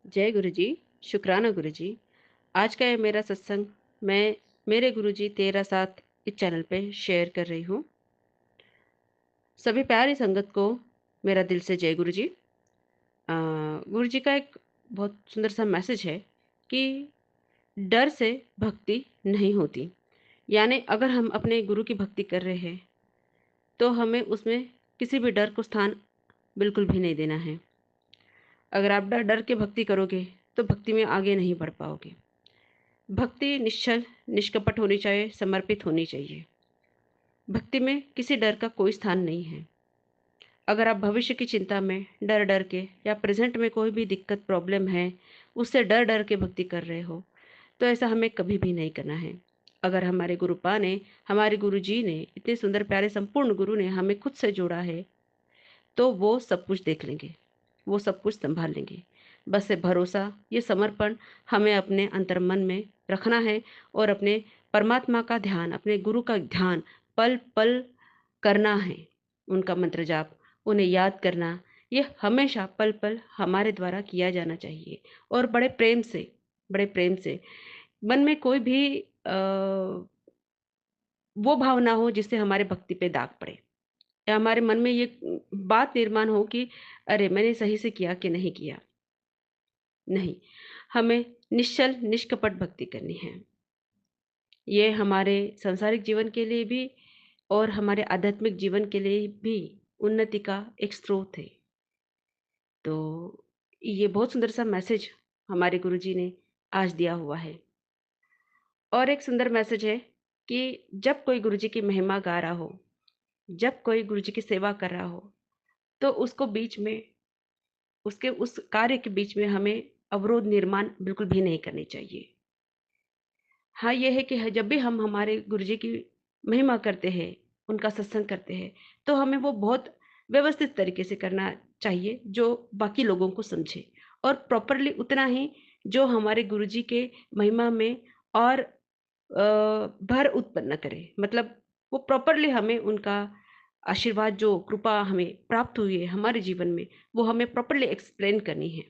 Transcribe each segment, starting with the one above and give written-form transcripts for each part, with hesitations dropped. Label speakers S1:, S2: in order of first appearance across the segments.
S1: जय गुरु जी। शुक्राना गुरु जी। आज का ये मेरा सत्संग मैं मेरे गुरु जी तेरा साथ इस चैनल पे शेयर कर रही हूँ। सभी प्यारी संगत को मेरा दिल से जय गुरु जी। गुरु जी का एक बहुत सुंदर सा मैसेज है कि डर से भक्ति नहीं होती। यानी अगर हम अपने गुरु की भक्ति कर रहे हैं तो हमें उसमें किसी भी डर को स्थान बिल्कुल भी नहीं देना है। अगर आप डर डर के भक्ति करोगे तो भक्ति में आगे नहीं बढ़ पाओगे। भक्ति निश्चल निष्कपट होनी चाहिए, समर्पित होनी चाहिए। भक्ति में किसी डर का कोई स्थान नहीं है। अगर आप भविष्य की चिंता में डर डर के या प्रेजेंट में कोई भी दिक्कत प्रॉब्लम है उससे डर डर के भक्ति कर रहे हो तो ऐसा हमें कभी भी नहीं करना है। अगर हमारे गुरुपा ने, हमारे गुरु जी ने, इतने सुंदर प्यारे संपूर्ण गुरु ने हमें खुद से जोड़ा है तो वो सब कुछ देख लेंगे, वो सब कुछ संभाल लेंगे। बस ये भरोसा, ये समर्पण हमें अपने अंतर्मन में रखना है और अपने परमात्मा का ध्यान, अपने गुरु का ध्यान पल पल करना है। उनका मंत्र जाप, उन्हें याद करना, ये हमेशा पल पल हमारे द्वारा किया जाना चाहिए। और बड़े प्रेम से, बड़े प्रेम से मन में कोई भी वो भावना हो जिससे हमारे भक्ति पे दाग पड़े, या हमारे मन में ये बात निर्माण हो कि अरे मैंने सही से किया कि नहीं किया। नहीं, हमें निश्चल निष्कपट भक्ति करनी है। ये हमारे सांसारिक जीवन के लिए भी और हमारे आध्यात्मिक जीवन के लिए भी उन्नति का एक स्रोत है। तो ये बहुत सुंदर सा मैसेज हमारे गुरुजी ने आज दिया हुआ है। और एक सुंदर मैसेज है कि जब कोई गुरुजी की महिमा गा रहा हो, जब कोई गुरुजी की सेवा कर रहा हो, तो उसको बीच में, उसके उस कार्य के बीच में हमें अवरोध निर्माण बिल्कुल भी नहीं करनी चाहिए। हाँ, ये है कि जब भी हम हमारे गुरुजी की महिमा करते हैं, उनका सत्संग करते हैं, तो हमें वो बहुत व्यवस्थित तरीके से करना चाहिए जो बाकी लोगों को समझे, और प्रॉपरली उतना ही जो हमारे गुरुजी के महिमा में और भर उत्पन्न करे। मतलब वो प्रॉपरली हमें उनका आशीर्वाद, जो कृपा हमें प्राप्त हुई है हमारे जीवन में, वो हमें प्रॉपरली एक्सप्लेन करनी है।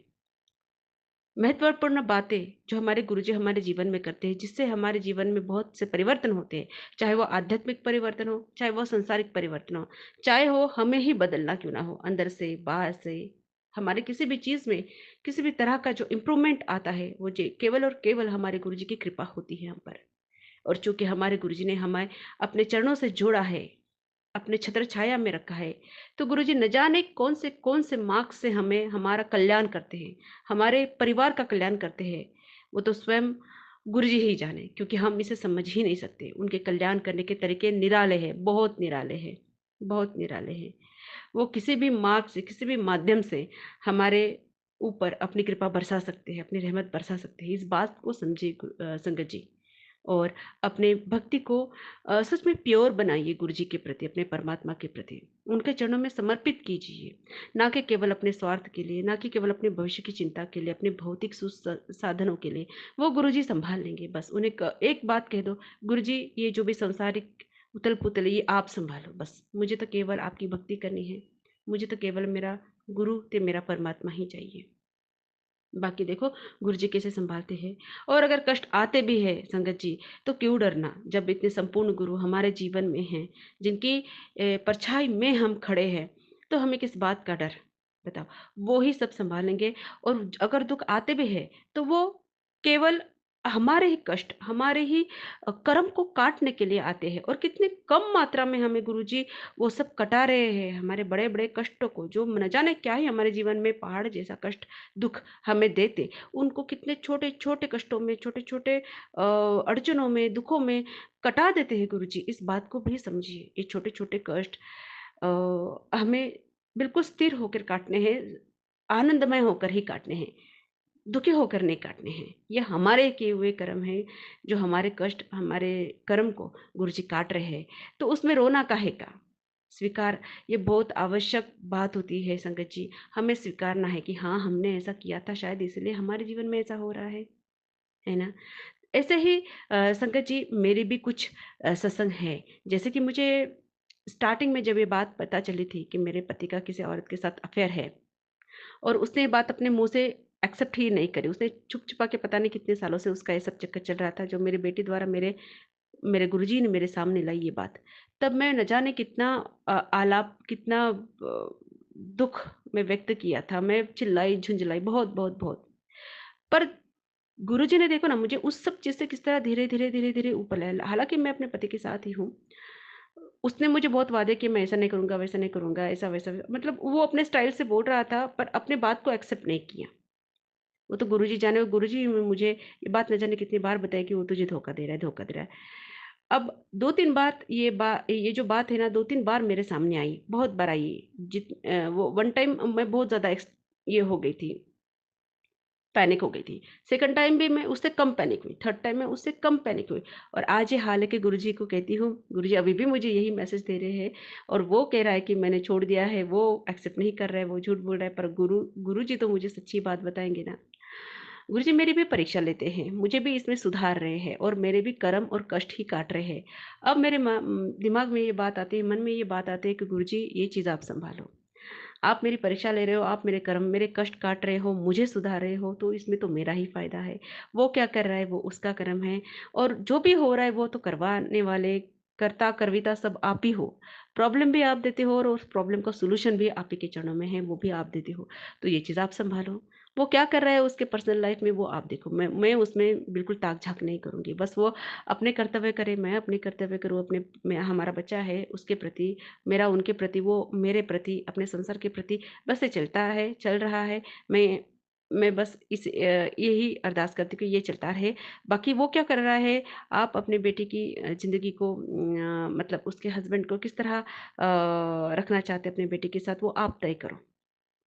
S1: महत्वपूर्ण बातें जो हमारे गुरुजी हमारे जीवन में करते हैं, जिससे हमारे जीवन में बहुत से परिवर्तन होते हैं, चाहे वो आध्यात्मिक परिवर्तन हो, चाहे वो सांसारिक परिवर्तन हो, चाहे वो हमें ही बदलना क्यों ना हो, अंदर से बाहर से, हमारे किसी भी चीज में किसी भी तरह का जो इम्प्रूवमेंट आता है वो केवल और केवल हमारे गुरुजी की कृपा होती है हम पर। और चूंकि हमारे गुरुजी ने हमें अपने चरणों से जोड़ा है, अपने छत्र छाया में रखा है, तो गुरुजी न जाने कौन से मार्ग से हमें हमारा कल्याण करते हैं, हमारे परिवार का कल्याण करते हैं। वो तो स्वयं गुरुजी ही जाने, क्योंकि हम इसे समझ ही नहीं सकते। उनके कल्याण करने के तरीके निराले हैं, बहुत निराले हैं, बहुत निराले हैं। वो किसी भी मार्ग से, किसी भी माध्यम से हमारे ऊपर अपनी कृपा बरसा सकते हैं, अपनी रहमत बरसा सकते हैं। इस बात को समझिए संगत जी। और अपने भक्ति को सच में प्योर बनाइए गुरु जी के प्रति, अपने परमात्मा के प्रति। उनके चरणों में समर्पित कीजिए, ना कि केवल अपने स्वार्थ के लिए, ना कि केवल अपने भविष्य की चिंता के लिए, अपने भौतिक साधनों के लिए। वो गुरु जी संभाल लेंगे। बस उन्हें एक बात कह दो, गुरु जी ये जो भी सांसारिक उथल पुथल है ये आप संभालो, बस मुझे तो केवल आपकी भक्ति करनी है, मुझे तो केवल मेरा गुरु ते मेरा परमात्मा ही चाहिए। बाकी देखो गुरु जी कैसे संभालते हैं। और अगर कष्ट आते भी है संगत जी, तो क्यों डरना, जब इतने संपूर्ण गुरु हमारे जीवन में हैं, जिनकी परछाई में हम खड़े हैं, तो हमें किस बात का डर। बताओ, वो ही सब संभालेंगे। और अगर दुख आते भी है तो वो केवल हमारे ही कष्ट, हमारे ही कर्म को काटने के लिए आते हैं। और कितने कम मात्रा में हमें गुरु जी वो सब कटा रहे हैं, हमारे बड़े बड़े कष्टों को, जो न जाने क्या ही हमारे जीवन में पहाड़ जैसा कष्ट दुख हमें देते, उनको कितने छोटे छोटे कष्टों में, छोटे छोटे अड़चनों में, दुखों में कटा देते हैं गुरु जी। इस बात को भी समझिए। ये छोटे छोटे कष्ट हमें बिल्कुल स्थिर होकर काटने हैं, आनंदमय होकर ही काटने हैं, दुखी होकर नहीं काटने हैं। ये हमारे किए हुए कर्म हैं, जो हमारे कष्ट, हमारे कर्म को गुरु जी काट रहे हैं। तो उसमें रोना काहे का। स्वीकार, ये बहुत आवश्यक बात होती है संगत जी। हमें स्वीकारना है कि हाँ, हमने ऐसा किया था, शायद इसलिए हमारे जीवन में ऐसा हो रहा है ना। ऐसे ही संगत जी मेरी भी कुछ सत्संग है। जैसे कि मुझे स्टार्टिंग में जब ये बात पता चली थी कि मेरे पति का किसी औरत के साथ अफेयर है, और उसने ये बात अपने मुंह से एक्सेप्ट ही नहीं करी। उसने छुप-छुपा के पता नहीं कितने सालों से उसका ये सब चक्कर चल रहा था, जो मेरी बेटी द्वारा मेरे मेरे गुरुजी ने मेरे सामने लाई ये बात। तब मैं न जाने कितना आलाप, कितना दुःख मैं व्यक्त किया था। मैं चिल्लाई, झुँझलाई बहुत, बहुत, बहुत। पर गुरुजी ने देखो ना मुझे उस सब चीज़ से किस तरह धीरे-धीरे, धीरे-धीरे ऊपर लाया। हालाँकि मैं अपने पति के साथ ही हूँ। उसने मुझे बहुत वादे किए, मैं ऐसा नहीं करूँगा, वैसा नहीं करूँगा, ऐसा-वैसा मतलब वो अपने स्टाइल से बोल रहा था, पर अपने बात को एक्सेप्ट नहीं किया। वो तो गुरुजी जाने, और गुरुजी मुझे ये बात न जाने कितनी बार बताई कि वो तुझे धोखा दे रहा है, धोखा दे रहा है। अब 2-3 बात ये जो बात है ना 2-3 बार मेरे सामने आई, बहुत बार आई। वो वन टाइम मैं बहुत ज़्यादा ये हो गई थी, पैनिक हो गई थी। सेकंड टाइम भी मैं उससे कम पैनिक हुई, थर्ड टाइम मैं उससे कम पैनिक हुई, और आज ये हाल है कि गुरुजी को कहती हूँ, गुरुजी अभी भी मुझे यही मैसेज दे रहे हैं, और वो कह रहा है कि मैंने छोड़ दिया है, वो एक्सेप्ट नहीं कर रहा है, वो झूठ बोल रहा है, पर गुरुजी तो मुझे सच्ची बात बताएँगे ना। गुरुजी मेरी भी परीक्षा लेते हैं, मुझे भी इसमें सुधार रहे हैं, और मेरे भी कर्म और कष्ट ही काट रहे हैं। अब मेरे दिमाग में ये बात आती है, मन में ये बात आती है कि गुरुजी ये चीज़ आप सँभालो। आप मेरी परीक्षा ले रहे हो, आप मेरे कर्म, मेरे कष्ट काट रहे हो, मुझे सुधार रहे हो, तो इसमें तो मेरा ही फ़ायदा है। वो क्या कर रहा है, वो उसका कर्म है, और जो भी हो रहा है, वो तो करवाने वाले, कर्ता, कर्विता सब आप ही हो। प्रॉब्लम भी आप देते हो, और उस प्रॉब्लम का सॉल्यूशन भी आप ही के चरणों में है, वो भी आप देते हो। तो ये चीज़ आप सँभालो। वो क्या कर रहा है उसके पर्सनल लाइफ़ में, वो आप देखो। मैं उसमें बिल्कुल ताक-झाँक नहीं करूँगी। बस वो अपने कर्तव्य करे, मैं अपने कर्तव्य करूँ, अपने मैं हमारा बच्चा है, उसके प्रति, मेरा उनके प्रति, वो मेरे प्रति, अपने संसार के प्रति, बस ये चलता है, चल रहा है। मैं मैं बस यही अरदास करती हूँ कि ये चलता रहे। बाकी वो क्या कर रहा है, आप अपने बेटे की ज़िंदगी को मतलब उसके हस्बैंड को किस तरह रखना चाहते हैं अपने बेटे के साथ, वो आप तय करो।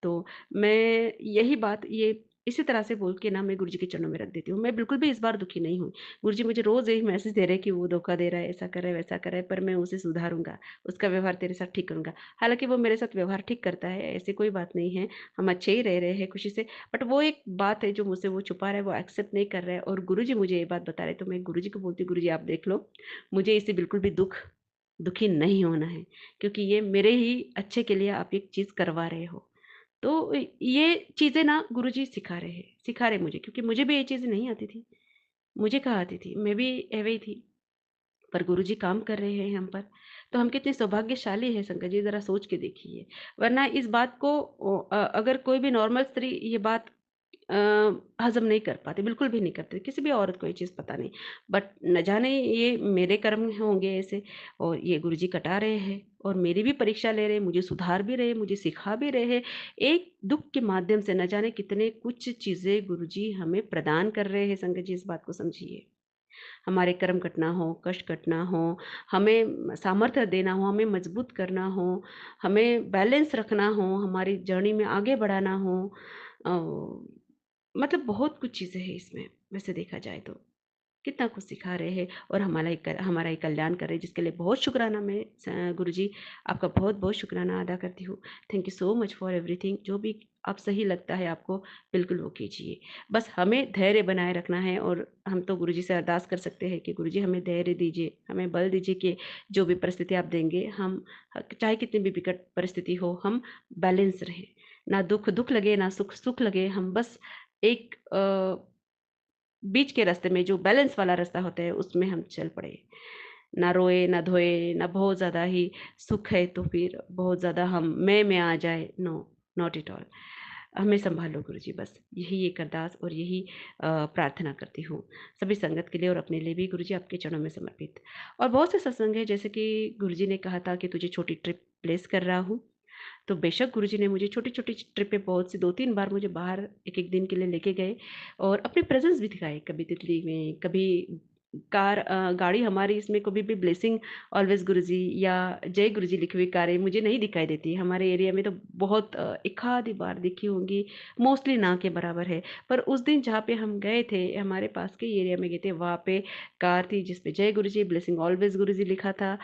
S1: तो मैं यही बात ये इसी तरह से बोल के ना मैं गुरुजी के चरणों में रख देती हूँ। मैं बिल्कुल भी इस बार दुखी नहीं हुई। गुरुजी मुझे रोज़ यही मैसेज दे रहे हैं कि वो धोखा दे रहा है, ऐसा कर रहा है, वैसा कर रहा है, पर मैं उसे सुधारूँगा, उसका व्यवहार तेरे साथ ठीक करूँगा। हालाँकि वो मेरे साथ व्यवहार ठीक करता है, ऐसी कोई बात नहीं है, हम अच्छे ही रह रहे हैं खुशी से। बट वो एक बात है जो मुझसे वो छुपा रहा है, वो एक्सेप्ट नहीं कर रहा है, और गुरुजी मुझे ये बात बता रहे हैं, तो मैं गुरुजी को बोलती हूँ, "गुरुजी आप देख लो, मुझे इससे बिल्कुल भी दुखी नहीं होना है, क्योंकि ये मेरे ही अच्छे के लिए आप एक चीज़ करवा रहे हो।" तो ये चीज़ें ना गुरुजी सिखा रहे मुझे, क्योंकि मुझे भी ये चीज़ें नहीं आती थी। मुझे कहाँ आती थी, मैं भी एवे ही थी। पर गुरुजी काम कर रहे हैं हम पर, तो हम कितने सौभाग्यशाली हैं शंकर जी, ज़रा सोच के देखिए। वरना इस बात को अगर कोई भी नॉर्मल स्त्री ये बात अ, हज़म नहीं कर पाती, बिल्कुल भी नहीं करती, किसी भी औरत को ये चीज़ पता नहीं। बट न जाने ये मेरे कर्म होंगे ऐसे, और ये गुरुजी कटा रहे हैं, और मेरी भी परीक्षा ले रहे हैं, मुझे सुधार भी रहे हैं, मुझे सिखा भी रहे हैं। एक दुःख के माध्यम से न जाने कितने कुछ चीज़ें गुरुजी हमें प्रदान कर रहे हैं, संगत जी इस बात को समझिए। हमारे कर्म कटना हो, कष्ट कटना हो, हमें सामर्थ्य देना हो, हमें मजबूत करना हो, हमें बैलेंस रखना हो, हमारी जर्नी में आगे बढ़ाना हो, अ, मतलब बहुत कुछ चीज़ें हैं इसमें, वैसे देखा जाए तो। कितना कुछ सिखा रहे हैं, और हमारा ही कल्याण कर रहे हैं, जिसके लिए बहुत शुक्राना मैं गुरुजी, आपका बहुत-बहुत शुक्राना अदा करती हूँ। Thank you so much for everything. जो भी आप सही लगता है आपको, बिल्कुल वो कीजिए। बस हमें धैर्य बनाए रखना है, और हम तो गुरुजी से अरदास कर सकते हैं कि गुरुजी हमें धैर्य दीजिए, हमें बल दीजिए कि जो भी परिस्थिति आप देंगे, हम चाहे कितनी भी विकट परिस्थिति हो, हम बैलेंस रहें। ना दुःख दुःख लगे, ना सुख सुख लगे, हम बस एक बीच के रास्ते में, जो बैलेंस वाला रास्ता होता है, उसमें हम चल पड़े। ना रोए, ना धोए, ना बहुत ज़्यादा ही सुख है तो फिर बहुत ज़्यादा हम मैं में आ जाए, नो, नॉट एट ऑल। हमें सँभालो गुरुजी, बस यही एक अरदास और यही प्रार्थना करती हूँ। सभी संगत के लिए और अपने लिए भी गुरुजी आपके चरणों में समर्पित। और बहुत से सत्संग हैं, जैसे कि गुरुजी ने कहा था कि तुझे छोटी ट्रिप प्लेस कर रहा हूँ। तो बेशक गुरुजी ने मुझे छोटी-छोटी ट्रिप पे बहुत सी 2-3 बार मुझे बाहर 1-1 दिन के लिए लेके गए, और अपने प्रेज़ेंस भी दिखाए, कभी तितली में, कभी गाड़ी हमारी इसमें कभी भी ब्लेसिंग ऑलवेज़ गुरुजी या जय गुरुजी लिखी हुई कारें मुझे नहीं दिखाई देती। हमारे एरिया में तो बहुत एक आधी बार दिखी होंगी, मोस्टली ना के बराबर है। पर उस दिन जहाँ पे हम गए थे, हमारे पास के एरिया में गए थे, वहाँ पे कार थी जिस पे जय गुरुजी, ब्लेसिंग ऑलवेज़ गुरुजी लिखा था।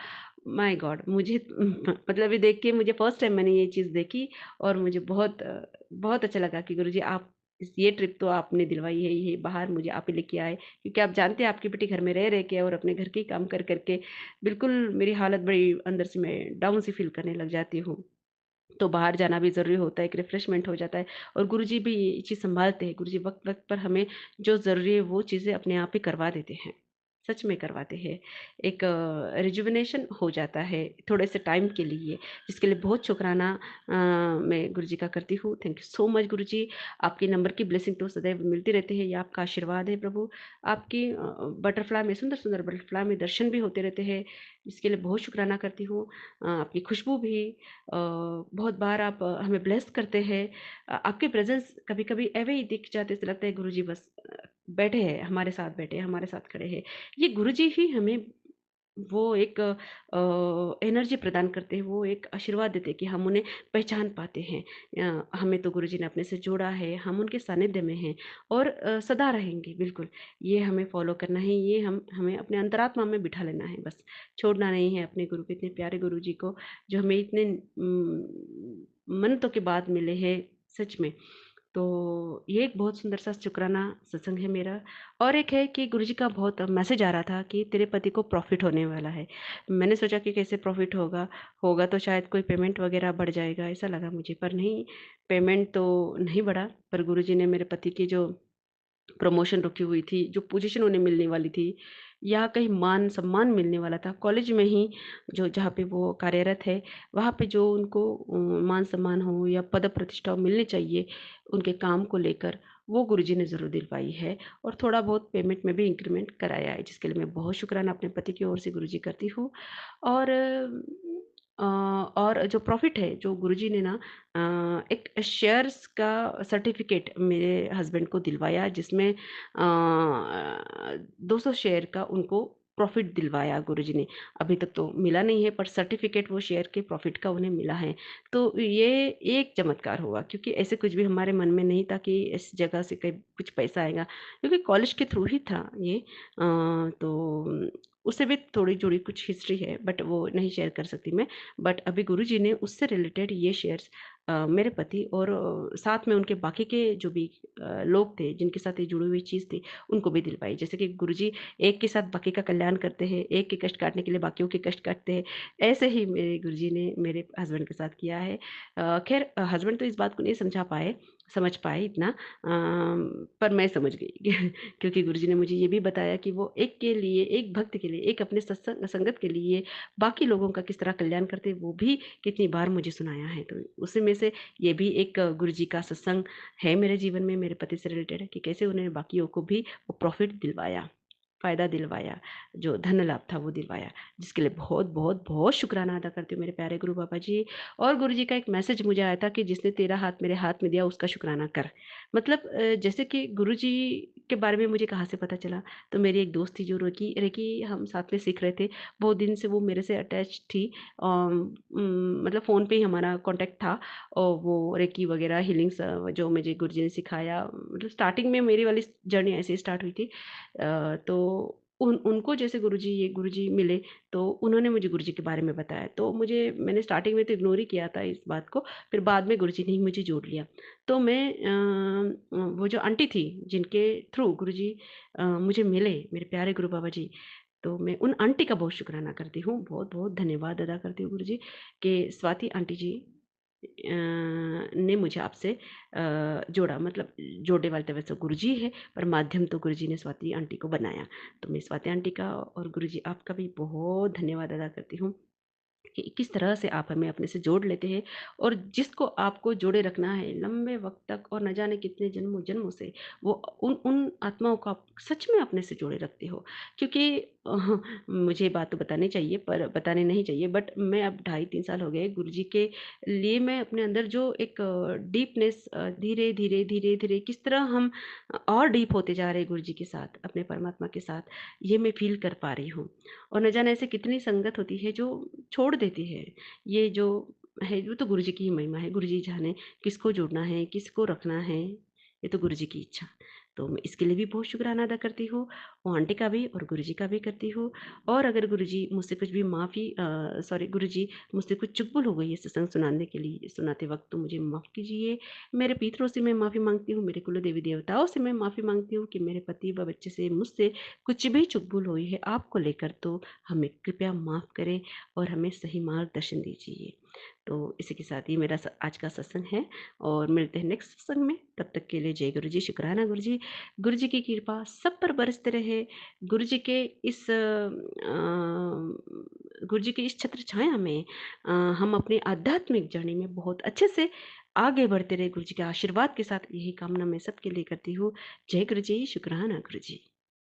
S1: My God! मुझे मतलब ये देख के मुझे फर्स्ट टाइम मैंने ये चीज़ देखी, और मुझे बहुत अच्छा लगा कि गुरुजी आप ये ट्रिप तो आपने दिलवाई है, ये बाहर मुझे आप ही लेके आए। क्योंकि आप जानते हैं आपकी बेटी घर में रह के और अपने घर के ही काम कर के बिल्कुल मेरी हालत बड़ी अंदर से मैं डाउन सी फ़ील करने लग जाती हूँ। तो बाहर जाना भी ज़रूरी होता है, एक रिफ्रेशमेंट हो जाता है और गुरुजी भी ये चीज़ सँभालते हैं। गुरुजी वक़्त-वक़्त पर हमें जो ज़रूरी है वो चीज़ें अपने आप ही करवा देते हैं। सच में करवाते हैं। एक रिजुविनेशन हो जाता है थोड़े से टाइम के लिए, जिसके लिए बहुत शुकराना मैं गुरुजी का करती हूँ। थैंक यू सो मच गुरुजी। आपके नंबर की ब्लेसिंग तो सदैव मिलती रहती है, ये आपका आशीर्वाद है प्रभु। आपकी बटरफ्लाई में सुंदर-सुंदर बटरफ्लाई में दर्शन भी होते रहते हैं, जिसके लिए बहुत शुकराना करती हूँ। आपकी खुशबू भी बहुत बार आप हमें ब्लेस करते हैं। आपके प्रेज़ेंस कभी-कभी ऐवे ही दिख जाते ऐसा लगता है गुरुजी बस बैठे हैं, हमारे साथ बैठे हैं, हमारे साथ खड़े हैं। ये गुरुजी ही हमें वो एक एनर्जी प्रदान करते हैं, वो एक आशीर्वाद देते हैं कि हम उन्हें पहचान पाते हैं। हमें तो गुरुजी ने अपने से जोड़ा है, हम उनके सानिध्य में हैं और सदा रहेंगे बिल्कुल। ये हमें फ़ॉलो करना है, ये हमें अपने अंतरात्मा में बिठा लेना है बस। छोड़ना नहीं है अपने गुरु को, इतने प्यारे गुरुजी को, जो हमें इतने मिन्नतों के बाद मिले हैं, सच में। तो ये एक बहुत सुंदर सा शुक्राना सत्संग है मेरा। और एक है कि गुरुजी का बहुत मैसेज आ रहा था कि तेरे पति को प्रॉफ़िट होने वाला है। मैंने सोचा कि कैसे प्रॉफ़िट होगा? होगा तो शायद कोई पेमेंट वग़ैरह बढ़ जाएगा, ऐसा लगा मुझे, पर नहीं, पेमेंट तो नहीं बढ़ा। पर गुरुजी ने मेरे पति की जो प्रमोशन रुकी हुई थी, जो पोज़ीशन उन्हें मिलने वाली थी या कहीं मान-सम्मान मिलने वाला था, कॉलेज में ही जो जहाँ पे वो कार्यरत है, वहाँ पे जो उनको मान-सम्मान हो या पद-प्रतिष्ठा मिलनी चाहिए, उनके काम को लेकर, वो गुरुजी ने ज़रूर दिलवाई है और थोड़ा बहुत पेमेंट में भी इंक्रीमेंट कराया है, जिसके लिए मैं बहुत शुकराना अपने पति की ओर से गुरुजी करती हूँ। और और जो प्रॉफ़िट है, जो गुरुजी ने ना एक शेयर्स का सर्टिफ़िकेट मेरे हस्बैंड को दिलवाया, जिसमें 200 शेयर का उनको प्रॉफ़िट दिलवाया गुरुजी ने। अभी तक तो मिला नहीं है, पर सर्टिफ़िकेट वो शेयर के प्रॉफ़िट का उन्हें मिला है। तो ये एक चमत्कार हुआ, क्योंकि ऐसे कुछ भी हमारे मन में नहीं था कि इस जगह से कहीं कुछ पैसा आएगा, क्योंकि कॉलेज के थ्रू ही था ये। तो उससे भी थोड़ी जुड़ी कुछ हिस्ट्री है, बट वो नहीं शेयर कर सकती मैं। बट अभी गुरुजी ने उससे रिलेटेड ये शेयर्स मेरे पति और साथ में उनके बाकी के जो भी लोग थे, जिनके साथ ये जुड़ी हुई चीज़ थी, उनको भी दिलवाई। जैसे कि गुरुजी एक के साथ बाकी का कल्याण करते हैं, एक के कष्ट काटने के लिए बाकियों के कष्ट काटते हैं, ऐसे ही मेरे गुरुजी ने मेरे हस्बैंड के साथ किया है। ख़ैर हस्बैंड तो इस बात को नहीं समझ पाए इतना, पर मैं समझ गई क्योंकि गुरुजी ने मुझे ये भी बताया कि वो एक के लिए, एक भक्त के लिए, एक अपने संगत के लिए बाकी लोगों का किस तरह कल्याण करते हैं, वो भी कितनी बार मुझे सुनाया है। तो उसी में से ये भी एक गुरुजी का सत्संग है मेरे जीवन में, मेरे पति से रिलेटेड है कि कैसे उन्होंने बाकियों को भी वो प्रॉफ़िट दिलवाया, फ़ायदा दिलवाया, जो धन लाभ था वो दिलवाया, जिसके लिए बहुत-बहुत बहुत शुकराना अदा करती हूँ मेरे प्यारे गुरु बाबा जी। और गुरुजी का एक मैसेज मुझे आया था कि जिसने तेरा हाथ मेरे हाथ में दिया उसका शुकराना कर। मतलब जैसे कि गुरुजी के बारे में मुझे कहाँ से पता चला, तो मेरी एक दोस्त थी जो रेकी रेकी हम साथ में सीख रहे थे। बहुत दिन से वो मेरे से अटैच थी। मतलब फ़ोन पे ही हमारा कॉन्टैक्ट था और वो रेकी वगैरह हीलिंग्स जो मुझे गुरुजी ने सिखाया, मतलब स्टार्टिंग में मेरी वाली जर्नी ऐसे ही स्टार्ट हुई थी। तो उनको जैसे गुरुजी मिले, तो उन्होंने मुझे गुरुजी के बारे में बताया। तो मैंने स्टार्टिंग में तो इग्नोर ही किया था इस बात को, फिर बाद में गुरुजी ने ही मुझे जोड़ लिया। तो मैं वो जो आंटी थी जिनके थ्रू गुरुजी मुझे मिले, मेरे प्यारे गुरु बाबा जी, तो मैं उन आंटी का बहुत शुकराना करती हूँ, बहुत-बहुत धन्यवाद अदा करती हूँ गुरुजी कि स्वाति आंटी जी ने मुझे आपसे जोड़ा, मतलब जोड़ने वाले तो वैसे गुरुजी है, पर माध्यम तो गुरुजी ने स्वाति आंटी को बनाया। तो मैं स्वाति आंटी का और गुरुजी आपका भी बहुत धन्यवाद अदा करती हूँ कि किस तरह से आप हमें अपने से जोड़ लेते हैं और जिसको आपको जोड़े रखना है लंबे वक़्त तक और न जाने कितने जन्मों-जन्मों से, वो उन उन आत्माओं को आप सच में अपने से जोड़े रखते हो। क्योंकि मुझे ये बात तो बतानी चाहिए, पर बतानी नहीं चाहिए, बट मैं अब ढाई 3 साल हो गए गुरुजी के लिए मैं अपने अंदर जो एक डीपनेस धीरे-धीरे, धीरे-धीरे किस तरह हम और डीप होते जा रहे हैं गुरुजी के साथ, अपने परमात्मा के साथ, ये मैं फ़ील कर पा रही हूँ। और न जाने ऐसी कितनी संगत होती है जो छोड़ देती है। ये जो है वो तो गुरुजी की ही महिमा है, गुरुजी जाने किसको जुड़ना है, किसको रखना है, ये तो गुरुजी की इच्छा। तो मैं इसके लिए भी बहुत शुक्राना अदा करती हूँ, वो आंटी का भी और गुरुजी का भी करती हूँ। और अगर गुरुजी मुझसे कुछ भी सॉरी गुरुजी मुझसे कुछ चुक-भूल हो गई है सत्संग सुनाते वक़्त तो मुझे माफ़ कीजिए। मेरे पितरों से मैं माफ़ी माँगती हूँ, मेरे कुल देवी देवताओं से मैं माफ़ी माँगती हूँ कि मेरे पति व बच्चे से मुझसे कुछ भी चुक-भूल हुई है आपको लेकर तो हमें कृपया माफ़ करें और हमें सही मार्गदर्शन दीजिए। तो इसी के साथ ही मेरा आज का सत्संग है और मिलते हैं नेक्स्ट सत्संग में। तब तक के लिए जय गुरु जी, शुक्राना गुरु जी। गुरु जी की कृपा सब पर बरसते रहे। गुरु जी के इस गुरु जी की इस छत्र छाया में हम अपनी आध्यात्मिक जर्नी में बहुत अच्छे से आगे बढ़ते रहे। गुरु जी के आशीर्वाद के साथ यही कामना मैं सबके लिए करती हूँ। जय गुरु जी, शुक्राना गुरु जी।